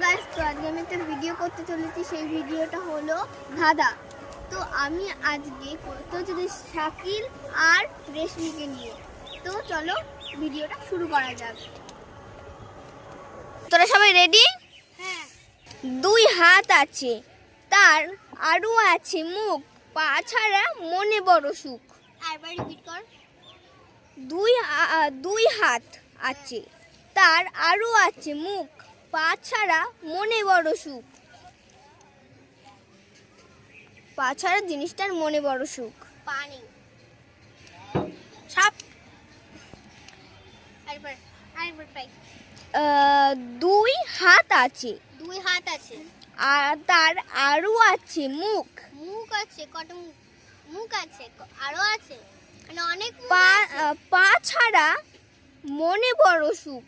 Guys, তো আজকে আমি একটা ভিডিও করতে চলেছি। সেই ভিডিওটা হলো ধাঁধা। তো আমি আজকে করতে যদি শাকিল আর রেশমিকে নিয়ে। তো চলো ভিডিওটা শুরু করা যাক। তোরা সবাই রেডি? হ্যাঁ। দুই হাত আছে, তার আরও আছে মুখ, পা ছাড়া মনে বড় সুখ। আরেকবার রিপিট কর। দুই হাত আছে, তার আরও আছে মুখ, পা ছাড়া মনে বড় সুখ। পা ছাড়া জিনিসটার মনে বড় সুখ। পানি। সাপ। দুই হাত আছে। দুই হাত আছে আর তার আরও আছে মুখ। মুখ আছে, কত মুখ? মুখ আছে, আরও আছে, মানে অনেক। পা ছাড়া মনে বড় সুখ।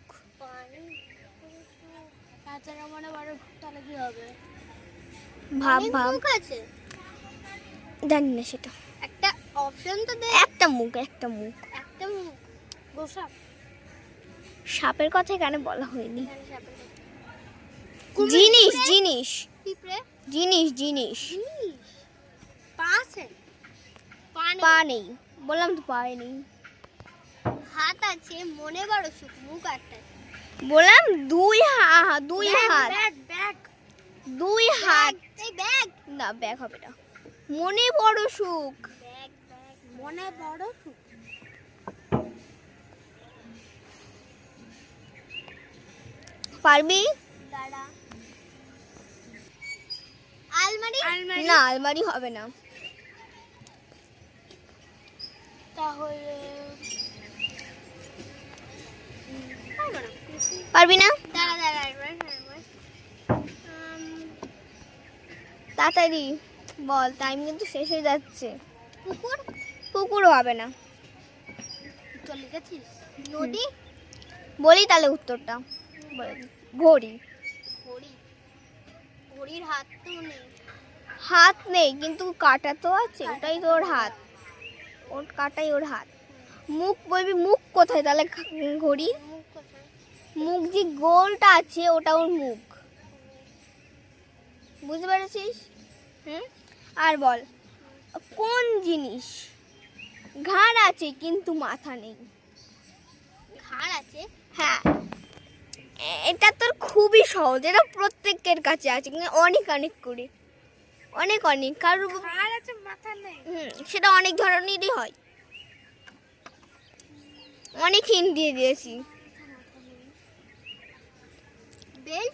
তাছাড়া মনে বড় সুখ তাহলে কি হবে? ভাব ভাব। মুখ আছে, জানি না সেটা। একটা অপশন তো দে। একটা মুখ, একটা মুখ, একটা মুখ। গোসাপ। সাপের কথা কেন বলা হয়নি? জিনিস জিনিস জিনিস জিনিস। পা আছে, পা নেই। বললাম তো পা নেই। হাত আছে, মনে বড় সুখ, মুখ একটা। বললাম দুই হাত। দুই হাত। ব্যাগ না, ব্যাগ হবে না। মনে বড় সুখ। মনে বড় সুখ। পারবি? দাঁড়া। আলমারি না, আলমারি হবে না। তাহলে পারবি না? দাঁড়া দাঁড়া, তাড়াতাড়ি বল, টাইম কিন্তু শেষ হয়ে যাচ্ছে। পুকুর? পুকুরও হবে না। চলে গেছিস। নদী? বলি তাহলে উত্তরটা। ঘড়ি। ঘড়ি? ঘড়ির হাত তো নেই। হাত নেই কিন্তু কাঁটা তো আছে, ওটাই তো ওর হাত। ওর কাঁটাই ওর হাত। মুখ বলবি, মুখ কোথায় তাহলে ঘড়ির? মুখ যে গোলটা আছে ওটা ওর মুখ। বুঝতে পেরেছিস? আর বল, কোন জিনিস ঘাড় আছে কিন্তু মাথা নেই? ঘাড় আছে, হ্যাঁ। এটা তোর খুবই সহজ, এটা প্রত্যেকের কাছে আছে, কিন্তু অনেক অনেক করে, অনেক অনেক। কারোর ঘাড় আছে মাথা নেই, সেটা অনেক ধরনেরই হয়। অনেক হিন্ট দিয়ে দিয়েছি। বেল।